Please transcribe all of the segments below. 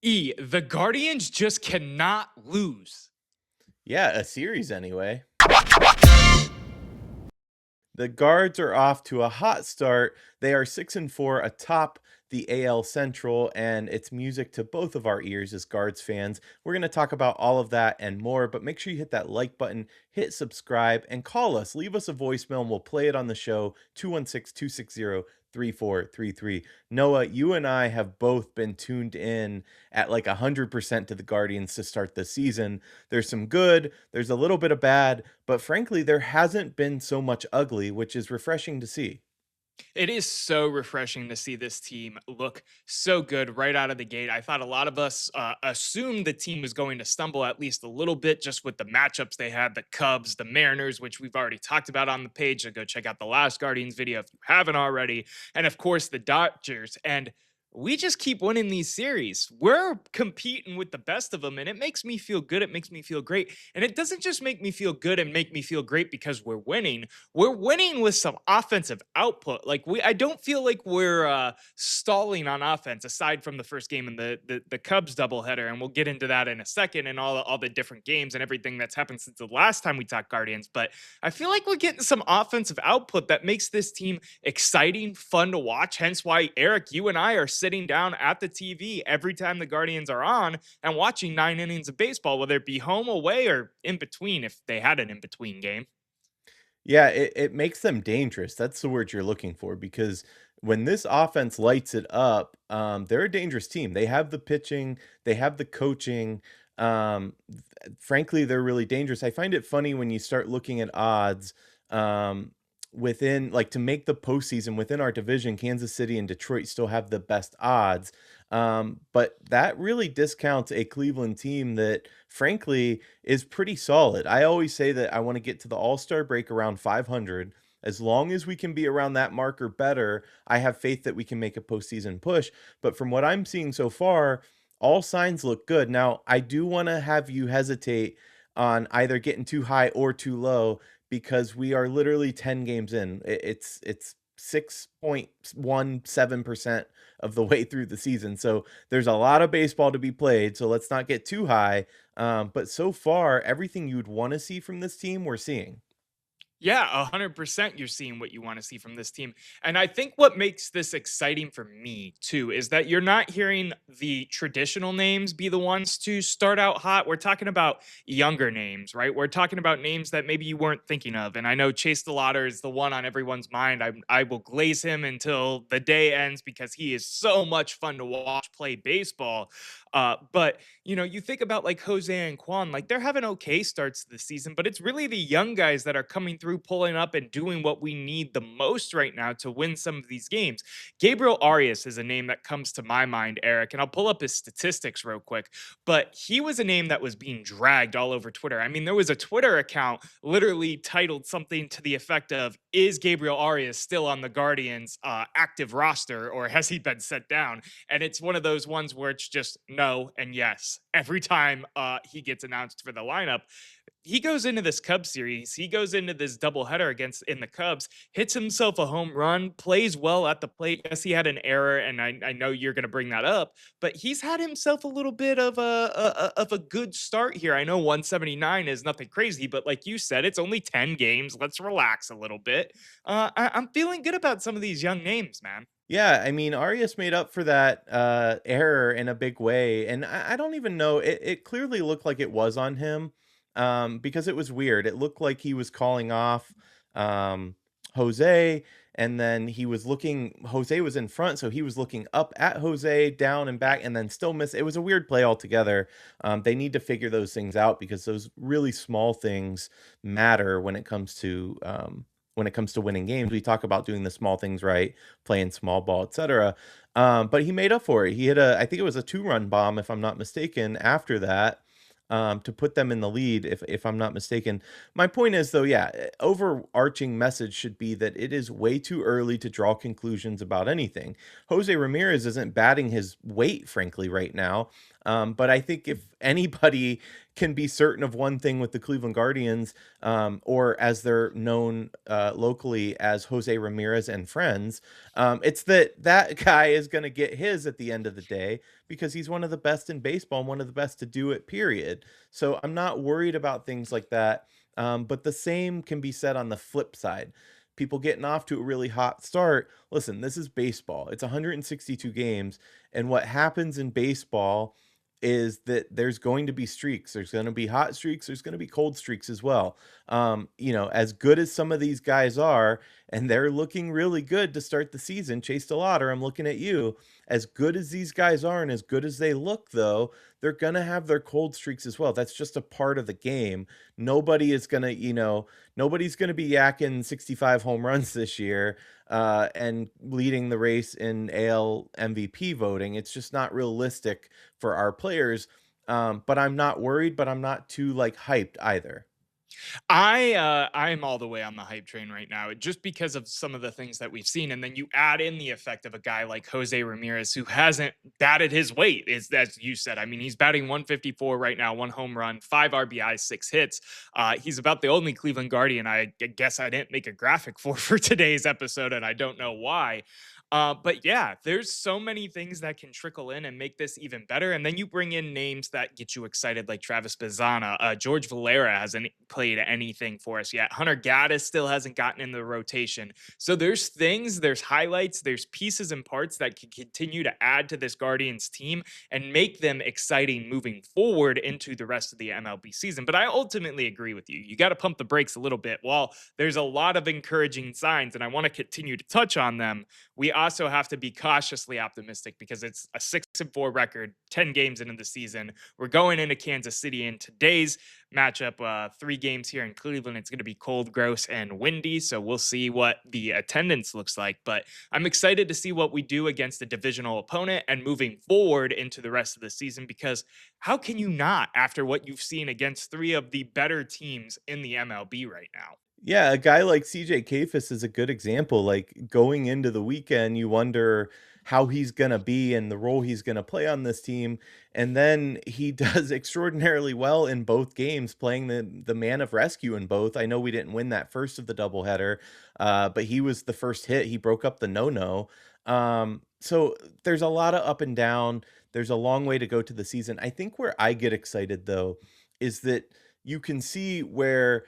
The Guardians just cannot lose. Yeah, a series anyway. The Guards are off to a hot start. They are 6-4 atop the AL Central, and it's music to both of our ears as Guards fans. We're going to talk about all of that and more, but make sure you hit that like button, hit subscribe, and call us. Leave us a voicemail, and we'll play it on the show, 216-260-3433. Noah, you and I have both been tuned in at like 100% to the Guardians to start the season. There's some good, there's a little bit of bad, but frankly, there hasn't been so much ugly, which is refreshing to see. It is so refreshing to see this team look so good right out of the gate. I thought a lot of us assumed the team was going to stumble at least a little bit just with the matchups they had, the Cubs, the Mariners, which we've already talked about on the page. So go check out the last Guardians video if you haven't already. And of course, the Dodgers. And we just keep winning these series. We're competing with the best of them, and it makes me feel good. It makes me feel great. And it doesn't just make me feel good and make me feel great because we're winning. We're winning with some offensive output. Like I don't feel like we're stalling on offense aside from the first game in the Cubs doubleheader, and we'll get into that in a second and all the different games and everything that's happened since the last time we talked Guardians. But I feel like we're getting some offensive output that makes this team exciting, fun to watch. Hence why Erik, you and I are sitting down at the TV every time the Guardians are on and watching 9 innings of baseball, whether it be home, away, or in between if they had an in between game. Yeah, it makes them dangerous. That's the word you're looking for because when this offense lights it up, they're a dangerous team. They have the pitching, they have the coaching. Frankly, they're really dangerous. I find it funny when you start looking at odds within, like, to make the postseason within our division. Kansas City and Detroit still have the best odds. But that really discounts a Cleveland team that, frankly, is pretty solid. I always say that I want to get to the All-Star break around 500. As long as we can be around that mark or better, I have faith that we can make a postseason push. But from what I'm seeing so far, all signs look good. Now, I do want to have you hesitate on either getting too high or too low because we are literally 10 games in. It's 6.17% of the way through the season. So there's a lot of baseball to be played. So let's not get too high. But so far, everything you'd want to see from this team, we're seeing. Yeah, 100% you're seeing what you want to see from this team. And I think what makes this exciting for me too is that you're not hearing the traditional names be the ones to start out hot. We're talking about younger names, right? We're talking about names that maybe you weren't thinking of. And I know Chase DeLauter is the one on everyone's mind. I will glaze him until the day ends because he is so much fun to watch play baseball. But you think about like Jose and Quan, like they're having okay starts this season, but it's really the young guys that are coming through, pulling up and doing what we need the most right now to win some of these games. Gabriel Arias is a name that comes to my mind, Erik, and I'll pull up his statistics real quick, but he was a name that was being dragged all over Twitter. I mean, there was a Twitter account literally titled something to the effect of, is Gabriel Arias still on the Guardians active roster or has he been set down? And it's one of those ones where it's just no and yes every time he gets announced for the lineup. He goes into this Cubs series, he goes into this doubleheader against in the Cubs, hits himself a home run, plays well at the plate. Yes, he had an error, and I know you're going to bring that up, but he's had himself a little bit of a good start here. I know 179 is nothing crazy, but like you said, it's only 10 games. Let's relax a little bit. I'm feeling good about some of these young names, man. Yeah, I mean, Arias made up for that error in a big way, and I don't even know. It clearly looked like it was on him, because it was weird. It looked like he was calling off um, Jose, and then he was looking. Jose was in front, so he was looking up at Jose, down and back, and then still miss. It was a weird play altogether. They need to figure those things out because those really small things matter when it comes to winning games. We talk about doing the small things right, playing small ball, etc. But he made up for it. He hit I think it was a 2-run bomb, if I'm not mistaken, after that, to put them in the lead, if I'm not mistaken. My point is, though, yeah, overarching message should be that it is way too early to draw conclusions about anything. Jose Ramirez isn't batting his weight, frankly, right now. But I think if anybody can be certain of one thing with the Cleveland Guardians, or as they're known locally as Jose Ramirez and friends, it's that that guy is going to get his at the end of the day because he's one of the best in baseball and one of the best to do it, period. So I'm not worried about things like that. But the same can be said on the flip side. People getting off to a really hot start. Listen, this is baseball. It's 162 games. And what happens in baseball is that there's going to be streaks. There's going to be hot streaks. There's going to be cold streaks as well. As good as some of these guys are, and they're looking really good to start the season. Chase DeLauter, I'm looking at you. As good as these guys are and as good as they look, though, they're going to have their cold streaks as well. That's just a part of the game. Nobody is going to, nobody's going to be yakking 65 home runs this year and leading the race in AL MVP voting. It's just not realistic for our players. But I'm not worried, but I'm not too like hyped either. I'm all the way on the hype train right now, just because of some of the things that we've seen, and then you add in the effect of a guy like Jose Ramirez who hasn't batted his weight, is as you said. I mean, he's batting 154 right now, 1 home run, 5 RBIs, 6 hits. He's about the only Cleveland Guardian I guess I didn't make a graphic for today's episode, and I don't know why. But yeah, there's so many things that can trickle in and make this even better. And then you bring in names that get you excited, like Travis Bazana. George Valera hasn't played anything for us yet. Hunter Gaddis still hasn't gotten in the rotation. So there's things, there's highlights, there's pieces and parts that can continue to add to this Guardians team and make them exciting moving forward into the rest of the MLB season. But I ultimately agree with you. You got to pump the brakes a little bit. While there's a lot of encouraging signs, and I want to continue to touch on them, we also have to be cautiously optimistic because it's a 6-4 record, 10 games into the season. We're going into Kansas City in today's matchup, 3 games here in Cleveland. It's going to be cold, gross, and windy. So we'll see what the attendance looks like. But I'm excited to see what we do against a divisional opponent and moving forward into the rest of the season, because how can you not after what you've seen against 3 of the better teams in the MLB right now? Yeah, a guy like CJ Kayfus is a good example. Like going into the weekend, you wonder how he's going to be and the role he's going to play on this team. And then he does extraordinarily well in both games, playing the man of rescue in both. I know we didn't win that first of the doubleheader, but he was the first hit. He broke up the no-no. So there's a lot of up and down. There's a long way to go to the season. I think where I get excited, though, is that you can see where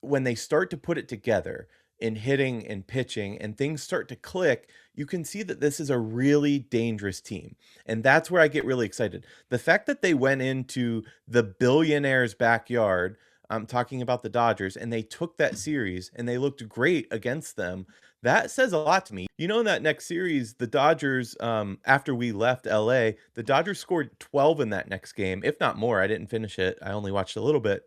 when they start to put it together in hitting and pitching and things start to click, you can see that this is a really dangerous team. And that's where I get really excited. The fact that they went into the billionaire's backyard, I'm talking about the Dodgers, and they took that series and they looked great against them. That says a lot to me. In that next series, the Dodgers, after we left LA, the Dodgers scored 12 in that next game, if not more. I didn't finish it. I only watched a little bit.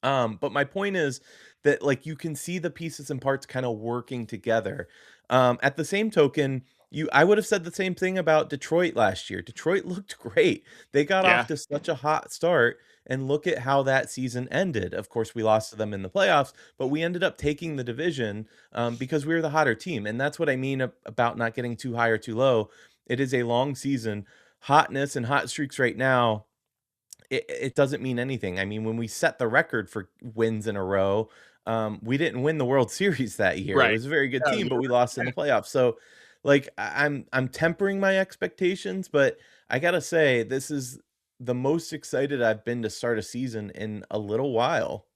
But my point is that like you can see the pieces and parts kind of working together. At the same token, I would have said the same thing about Detroit last year. Detroit looked great. They got off Yeah. to such a hot start, and look at how that season ended. Of course, we lost to them in the playoffs, but we ended up taking the division because we were the hotter team. And that's what I mean about not getting too high or too low. It is a long season. Hotness and hot streaks right now, it doesn't mean anything. I mean, when we set the record for wins in a row, we didn't win the World Series that year. It Right. was a very good No, team, but you're we lost in the playoffs. So, like, I'm tempering my expectations, but I gotta say, this is the most excited I've been to start a season in a little while.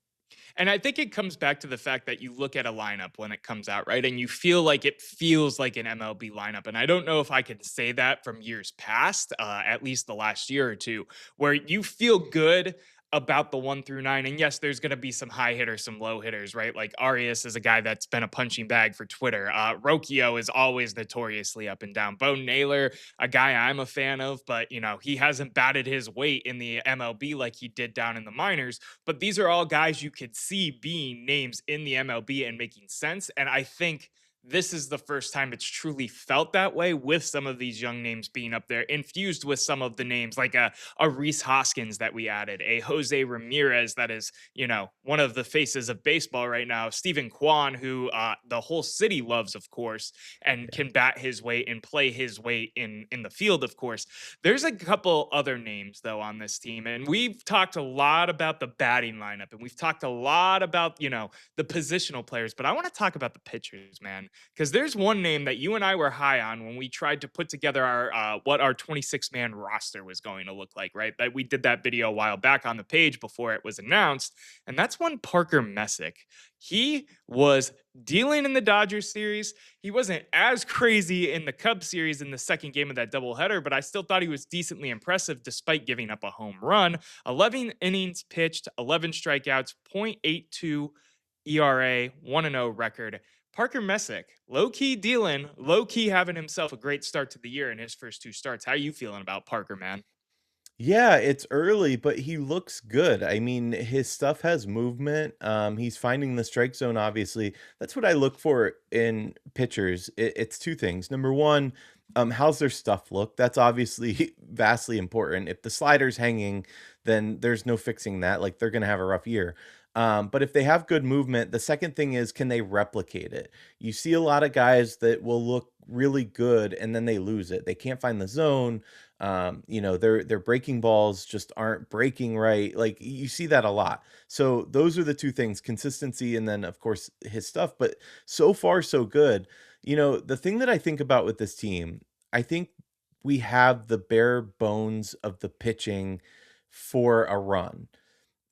And I think it comes back to the fact that you look at a lineup when it comes out, right? And you feel like it feels like an MLB lineup. And I don't know if I can say that from years past, at least the last year or two, where you feel good about the 1 through 9. And yes, there's going to be some high hitters, some low hitters, right? Like Arias is a guy that's been a punching bag for Twitter. Rocchio is always notoriously up and down. Bo Naylor, a guy I'm a fan of, but he hasn't batted his weight in the MLB like he did down in the minors. But these are all guys you could see being names in the MLB and making sense. And I think this is the first time it's truly felt that way with some of these young names being up there, infused with some of the names like a Reese Hoskins that we added, a Jose Ramirez that is, one of the faces of baseball right now, Stephen Kwan, who the whole city loves, of course, and Yeah. can bat his weight and play his weight in the field, of course. There's a couple other names though on this team, and we've talked a lot about the batting lineup, and we've talked a lot about the positional players, but I want to talk about the pitchers, man, because there's one name that you and I were high on when we tried to put together our what our 26-man roster was going to look like, right? That we did that video a while back on the page before it was announced, and that's one Parker Messick. He was dealing in the Dodgers series. He wasn't as crazy in the Cubs series in the second game of that doubleheader, but I still thought he was decently impressive despite giving up a home run. 11 innings pitched, 11 strikeouts, .82 ERA, 1-0 record. Parker Messick, low key dealing, low key having himself a great start to the year in his first two starts. How are you feeling about Parker, man? Yeah, it's early, but he looks good. I mean, his stuff has movement. He's finding the strike zone, obviously. That's what I look for in pitchers. It's two things. Number one, how's their stuff look? That's obviously vastly important. If the slider's hanging, then there's no fixing that. Like they're gonna have a rough year. But if they have good movement, the second thing is, can they replicate it? You see a lot of guys that will look really good and then they lose it. They can't find the zone. Their breaking balls just aren't breaking right. Like you see that a lot. So those are the two things: consistency, and then of course his stuff. But so far so good. The thing that I think about with this team, I think we have the bare bones of the pitching for a run.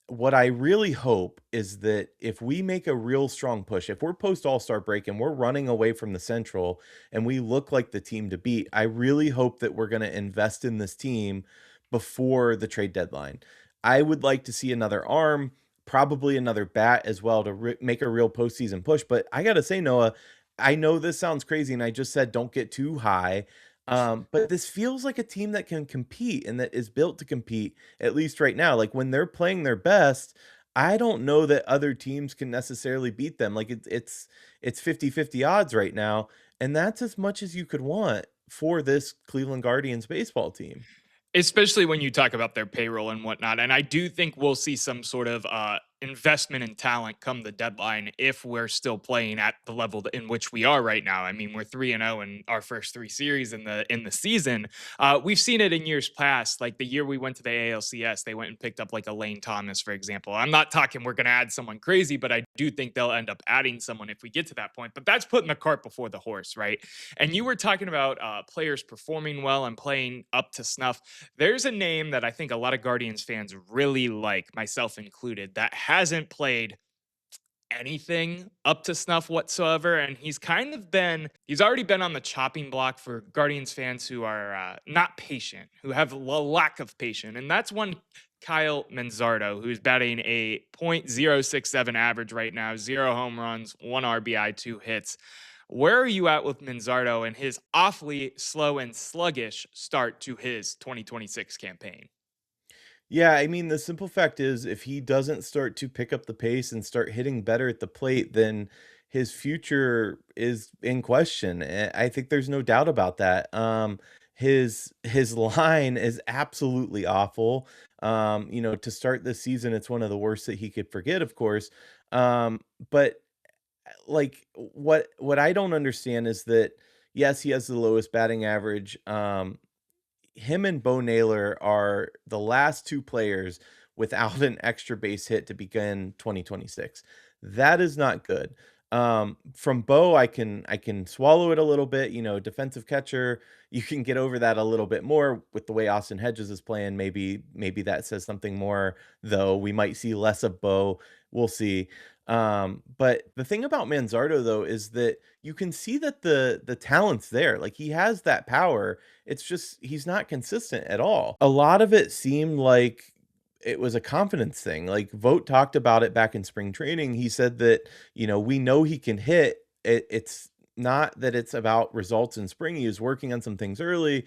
What I really hope is that if we make a real strong push, if we're post All-Star break and we're running away from the Central and we look like the team to beat, I really hope that we're going to invest in this team before the trade deadline. I would like to see another arm, probably another bat as well to make a real postseason push. But I got to say, Noah, I know this sounds crazy, and I just said don't get too high. But this feels like a team that can compete and that is built to compete, at least right now. Like when they're playing their best, I don't know that other teams can necessarily beat them. Like it's 50-50 odds right now, and that's as much as you could want for this Cleveland Guardians baseball team. Especially when you talk about their payroll and whatnot. And I do think we'll see some sort of investment in talent come the deadline if we're still playing at the level in which we are right now. I mean, we're 3-0 in our first three series in the season. We've seen it in years past. Like the year we went to the ALCS, they went and picked up like a Lane Thomas, for example. I'm not talking we're going to add someone crazy, but I do think they'll end up adding someone if we get to that point. But that's putting the cart before the horse, right? And you were talking about players performing well and playing up to snuff. There's a name that I think a lot of Guardians fans really like, myself included, that hasn't played anything up to snuff whatsoever. And he's already been on the chopping block for Guardians fans who are not patient, who have a lack of patience. And that's one Kyle Manzardo, who's batting a .067 average right now, zero home runs, one RBI, two hits. Where are you at with Manzardo and his awfully slow and sluggish start to his 2026 campaign? Yeah, I mean, the simple fact is, if he doesn't start to pick up the pace and start hitting better at the plate, then his future is in question. I think there's no doubt about that. His line is absolutely awful. To start this season, it's one of the worst that he could forget, of course. But like what I don't understand is that yes, he has the lowest batting average. Him and Bo Naylor are the last two players without an extra base hit to begin 2026. That is not good. From Bo, I can swallow it a little bit. Defensive catcher, you can get over that a little bit more with the way Austin Hedges is playing. Maybe that says something more, though. We might see less of Bo. We'll see. But the thing about Manzardo though is that you can see that the talent's there. Like he has that power. It's just he's not consistent at all. A lot of it seemed like it was a confidence thing. Like Vogt talked about it back in spring training. He said that, we know he can hit. It's not that it's about results in spring. He was working on some things early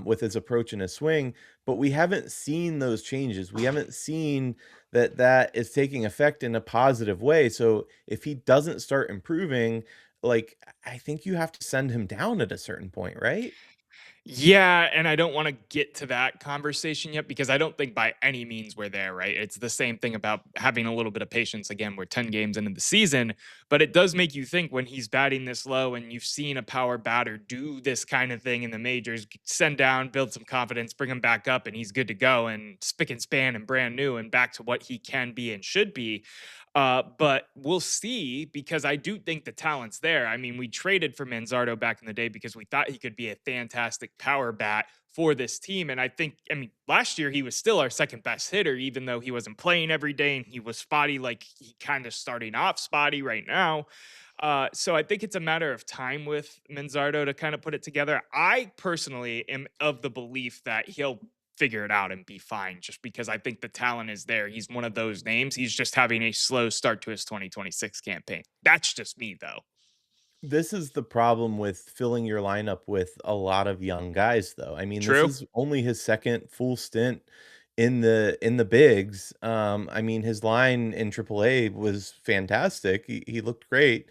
with his approach and his swing, but we haven't seen those changes. We haven't seen that is taking effect in a positive way. So if he doesn't start improving, like, I think you have to send him down at a certain point, right? Yeah, and I don't wanna get to that conversation yet because I don't think by any means we're there, right? It's the same thing about having a little bit of patience. Again, we're 10 games into the season, but it does make you think when he's batting this low and you've seen a power batter do this kind of thing in the majors, send down, build some confidence, bring him back up, and he's good to go and spick and span and brand new and back to what he can be and should be. But we'll see because I do think the talent's there. I mean, we traded for Manzardo back in the day because we thought he could be a fantastic power bat for this team. And I think, I mean, last year he was still our second best hitter, even though he wasn't playing every day and he was spotty, like he kind of starting off spotty right now. So I think it's a matter of time with Manzardo to kind of put it together. I personally am of the belief that he'll figure it out and be fine just because I think the talent is there. He's one of those names. He's just having a slow start to his 2026 campaign. That's just me though. This is the problem with filling your lineup with a lot of young guys, though. I mean, this True. is only his second full stint in the bigs. I mean, his line in AAA was fantastic. He looked great.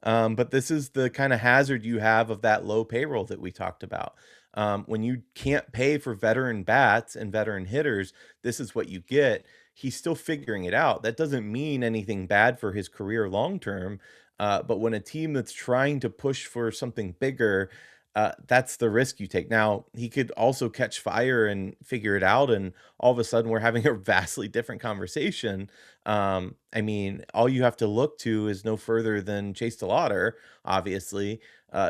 But this is the kind of hazard you have of that low payroll that we talked about. When you can't pay for veteran bats and veteran hitters, this is what you get. He's still figuring it out. That doesn't mean anything bad for his career long term. But when a team that's trying to push for something bigger, that's the risk you take. Now, he could also catch fire and figure it out, and all of a sudden we're having a vastly different conversation. I mean, all you have to look to is no further than Chase DeLauter, obviously,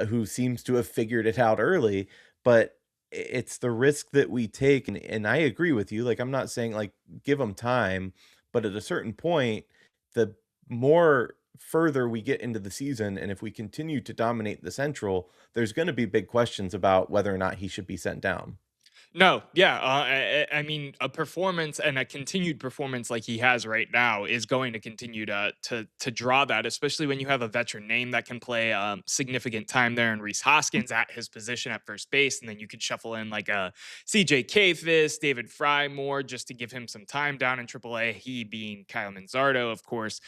who seems to have figured it out early. But it's the risk that we take, and I agree with you. Like, I'm not saying like give him time, but at a certain point, the more further we get into the season, and if we continue to dominate the Central, there's going to be big questions about whether or not he should be sent down. No, yeah. I mean, a performance and a continued performance like he has right now is going to continue to draw that, especially when you have a veteran name that can play significant time there, and Reese Hoskins at his position at first base, and then you could shuffle in like a CJ Kayfus, David Fry more just to give him some time down in AAA. He being Kyle Manzardo, of course.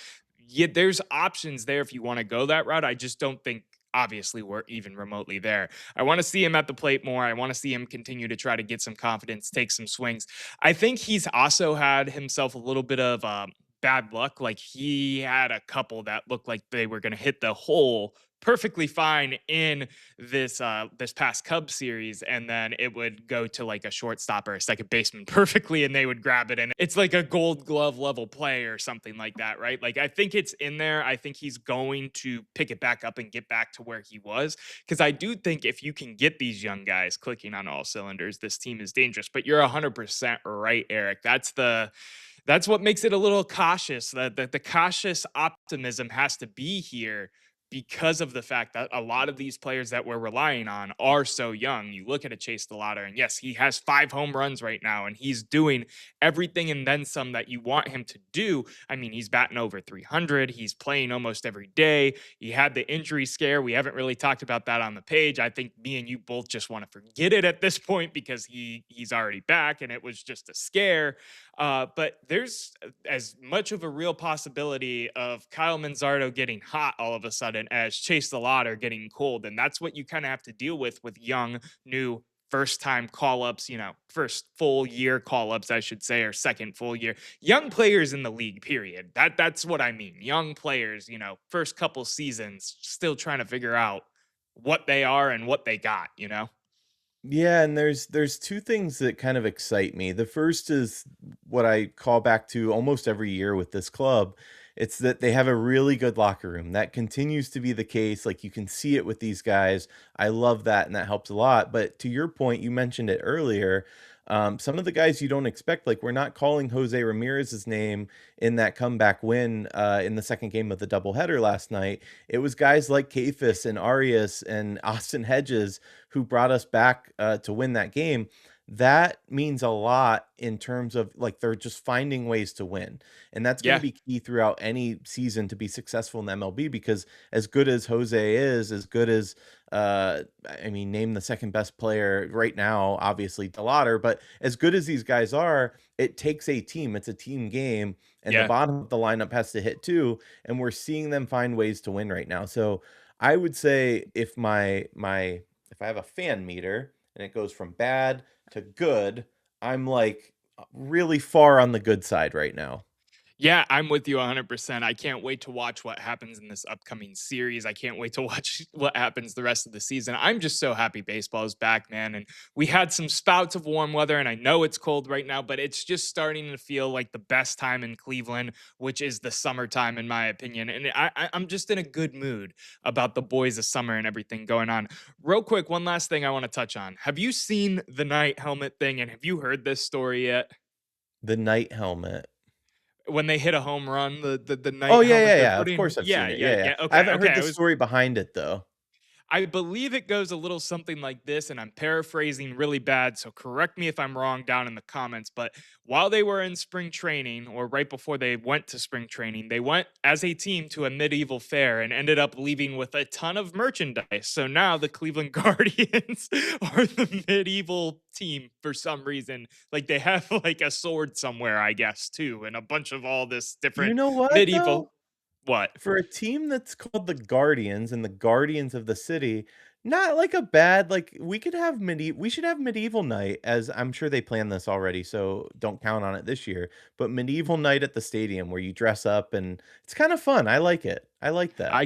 Yeah, there's options there if you want to go that route. I just don't think obviously we're even remotely there. I want to see him at the plate more. I want to see him continue to try to get some confidence, take some swings. I think he's also had himself a little bit of bad luck. Like he had a couple that looked like they were going to hit the hole perfectly fine in this past Cubs series, and then it would go to like a shortstop or a second baseman perfectly, and they would grab it, and it's like a Gold Glove level play or something like that, right? Like I think it's in there. I think he's going to pick it back up and get back to where he was, because I do think if you can get these young guys clicking on all cylinders, this team is dangerous. But you're 100% right, Eric. That's what makes it a little cautious. The cautious optimism has to be here because of the fact that a lot of these players that we're relying on are so young. You look at a Chase DeLauter, and yes, he has 5 home runs right now, and he's doing everything and then some that you want him to do. I mean, he's batting over 300. He's playing almost every day. He had the injury scare. We haven't really talked about that on the page. I think me and you both just want to forget it at this point because he's already back, and it was just a scare. But there's as much of a real possibility of Kyle Manzardo getting hot all of a sudden as Chase DeLauter getting cold. And that's what you kind of have to deal with young, new, first time call ups, first full year call ups, I should say, or second full year. Young players in the league, period. That's what I mean. Young players, first couple seasons, still trying to figure out what they are and what they got. Yeah, and there's two things that kind of excite me. The first is what I call back to almost every year with this club. It's that they have a really good locker room. That continues to be the case. Like you can see it with these guys. I love that, and that helps a lot. But to your point, you mentioned it earlier. Some of the guys you don't expect, like we're not calling Jose Ramirez's name in that comeback win in the second game of the doubleheader last night. It was guys like Kayfus and Arias and Austin Hedges who brought us back to win that game. That means a lot in terms of like they're just finding ways to win. And that's going to Yeah. be key throughout any season to be successful in the MLB because as good as Jose is, as good as I mean, name the second best player right now, obviously DeLauter, but as good as these guys are, it takes a team. It's a team game, and the Yeah. bottom of the lineup has to hit too. And we're seeing them find ways to win right now. So I would say if if I have a fan meter and it goes from bad to good, I'm like really far on the good side right now. Yeah, I'm with you 100%. I can't wait to watch what happens in this upcoming series. I can't wait to watch what happens the rest of the season. I'm just so happy baseball is back, man. And we had some spouts of warm weather, and I know it's cold right now, but it's just starting to feel like the best time in Cleveland, which is the summertime, in my opinion. And I'm just in a good mood about the boys of summer and everything going on. Real quick, one last thing I want to touch on. Have you seen the night helmet thing, and have you heard this story yet? The night helmet. When they hit a home run, the Oh, night yeah, helmet yeah, they're yeah, of putting course I've yeah, seen it, yeah, yeah, yeah. yeah, I okay, haven't okay, heard I the was story behind it, though. I believe it goes a little something like this, and I'm paraphrasing really bad, so correct me if I'm wrong down in the comments. But while they were in spring training, or right before they went to spring training, they went as a team to a medieval fair and ended up leaving with a ton of merchandise. So now the Cleveland Guardians are the medieval team for some reason. Like they have like a sword somewhere, I guess, too, and a bunch of all this You different know what, medieval though? what? For a team that's called the Guardians and the Guardians of the City, not like a bad like, we should have Medieval Night, as I'm sure they planned this already, so don't count on it this year, but Medieval Night at the stadium where you dress up and it's kinda fun, I like it. I like that. I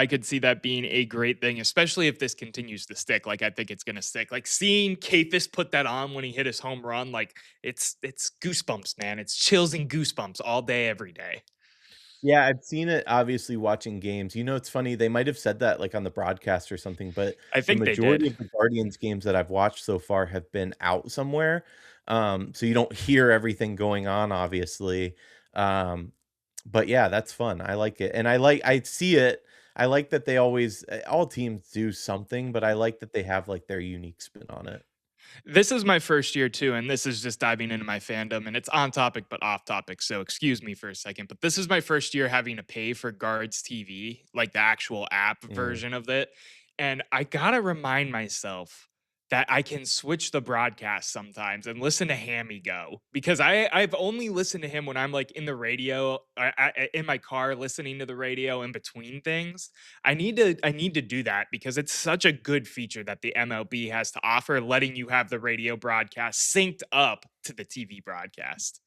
could see that being a great thing, especially if this continues to stick. Like I think it's gonna stick. Like seeing Kayfus put that on when he hit his home run, like it's goosebumps, man. It's chills and goosebumps all day, every day. Yeah, I've seen it obviously watching games. You know, it's funny, they might have said that, like, on the broadcast or something, but I the think they majority did. of the Guardians games that I've watched so far have been out somewhere, so you don't hear everything going on, obviously, um, but yeah, that's fun, I like it, and I see it, I like that they always all teams do something, but I like that they have, like, their unique spin on it. This is my first year too, and this is just diving into my fandom, and it's on topic but off topic. So excuse me for a second, but this is my first year having to pay for Guards TV, like the actual app Mm. version of it. And I gotta remind myself that I can switch the broadcast sometimes and listen to Hammy go because I've only listened to him when I'm like in the radio, in my car listening to the radio in between things. I need to do that because it's such a good feature that the MLB has to offer, letting you have the radio broadcast synced up to the TV broadcast.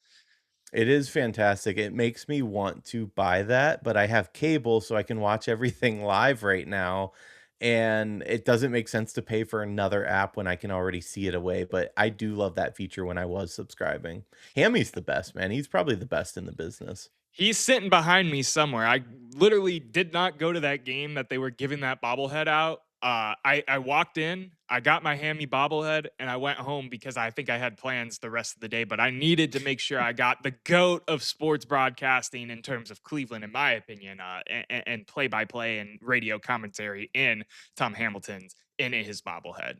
It is fantastic. It makes me want to buy that, but I have cable, so I can watch everything live right now, and it doesn't make sense to pay for another app when I can already see it away, but I do love that feature when I was subscribing. Hammy's the best, man. He's probably the best in the business. He's sitting behind me somewhere. I literally did not go to that game that they were giving that bobblehead out. I walked in, I got my hammy bobblehead, and I went home because I think I had plans the rest of the day. But I needed to make sure I got the goat of sports broadcasting in terms of Cleveland, in my opinion, and play by play and radio commentary in Tom Hamilton's in his bobblehead.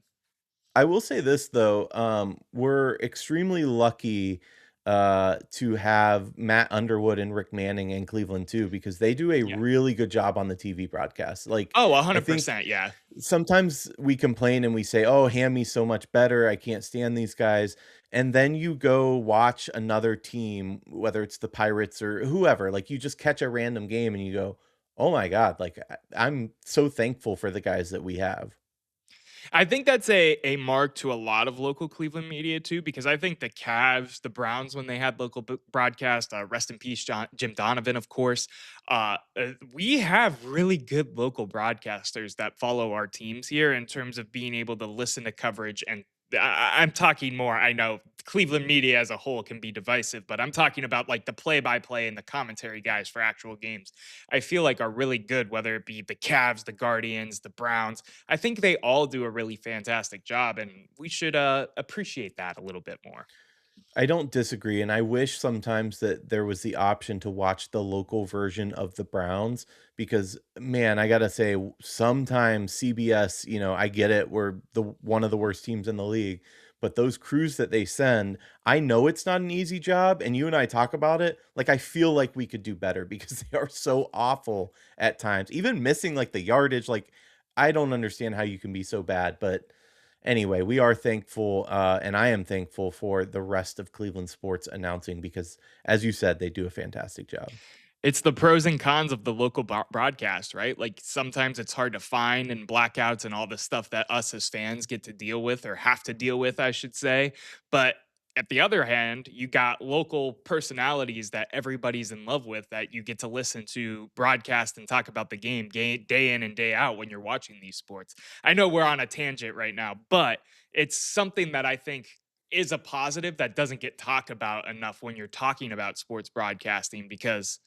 I will say this though, we're extremely lucky to have Matt Underwood and Rick Manning in Cleveland too, because they do a Yeah. really good job on the TV broadcast. Like, Oh, I think 100%. Yeah. sometimes we complain and we say, "Oh, Hammy's so much better. I can't stand these guys." And then you go watch another team, whether it's the Pirates or whoever, like you just catch a random game and you go, "Oh my God, like I'm so thankful for the guys that we have." I think that's a mark to a lot of local Cleveland media too, because I think the Cavs, the Browns, when they had local broadcast, rest in peace, Jim Donovan, of course. We have really good local broadcasters that follow our teams here in terms of being able to listen to coverage. And I'm talking more. I know Cleveland media as a whole can be divisive, but I'm talking about like the play-by-play and the commentary guys for actual games. I feel like are really good, whether it be the Cavs, the Guardians, the Browns. I think they all do a really fantastic job, and we should appreciate that a little bit more. I don't disagree, and I wish sometimes that there was the option to watch the local version of the Browns because, man, I gotta say, sometimes CBS, I get it, we're the one of the worst teams in the league, but those crews that they send, I know it's not an easy job, and you and I talk about it, like, I feel like we could do better because they are so awful at times, even missing, like, the yardage, like, I don't understand how you can be so bad, but anyway, we are thankful, and I am thankful for the rest of Cleveland sports announcing because, as you said, they do a fantastic job. It's the pros and cons of the local broadcast, right? Like sometimes it's hard to find and blackouts and all the stuff that us as fans get to deal with or have to deal with, I should say. But at the other hand, you got local personalities that everybody's in love with that you get to listen to broadcast and talk about the game day in and day out when you're watching these sports. I know we're on a tangent right now, but it's something that I think is a positive that doesn't get talked about enough when you're talking about sports broadcasting because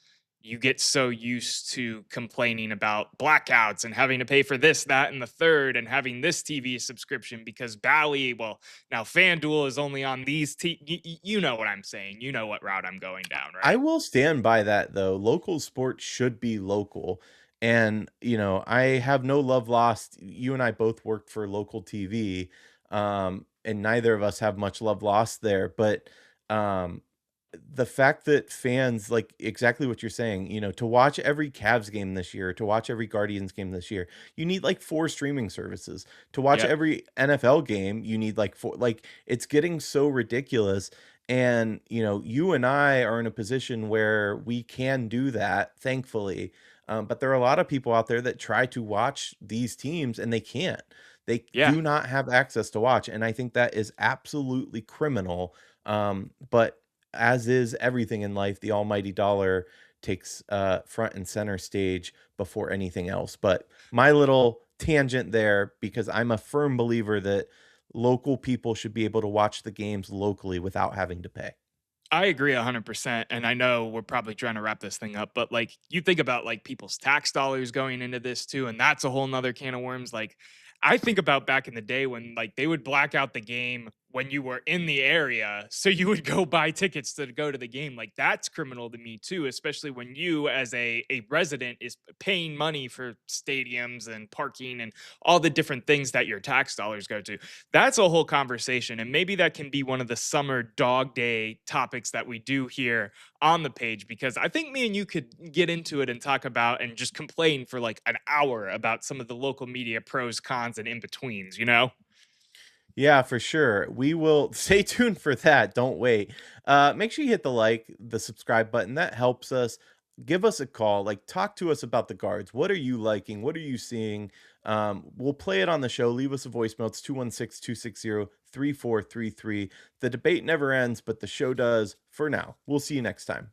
you get so used to complaining about blackouts and having to pay for this, that, and the third, and having this TV subscription because Bally, well, now FanDuel is only on these. You know what I'm saying. You know what route I'm going down, I right? will stand by that though. Local sports should be local. And, I have no love lost. You and I both worked for local TV. And neither of us have much love lost there. But um the fact that fans like exactly what you're saying, to watch every Cavs game this year, to watch every Guardians game this year, you need like four streaming services. To watch Yep. every NFL game, you need like four. Like it's getting so ridiculous. And, you and I are in a position where we can do that, thankfully. But there are a lot of people out there that try to watch these teams and they can't. They Yeah. do not have access to watch. And I think that is absolutely criminal. But as is everything in life, the almighty dollar takes front and center stage before anything else. But my little tangent there, because I'm a firm believer that local people should be able to watch the games locally without having to pay. I agree 100%. And I know we're probably trying to wrap this thing up, but like you think about like people's tax dollars going into this too, and that's a whole nother can of worms. Like I think about back in the day when like they would black out the game when you were in the area. So you would go buy tickets to go to the game. Like that's criminal to me too, especially when you as a resident is paying money for stadiums and parking and all the different things that your tax dollars go to. That's a whole conversation. And maybe that can be one of the summer dog day topics that we do here on the page, because I think me and you could get into it and talk about and just complain for like an hour about some of the local media pros, cons, and in betweens, you know? Yeah, for sure. We will stay tuned for that. Don't wait. Make sure you hit the like, the subscribe button. That helps us. Give us a call. Like, talk to us about the guards. What are you liking? What are you seeing? We'll play it on the show. Leave us a voicemail. It's 216-260-3433. The debate never ends, but the show does for now. We'll see you next time.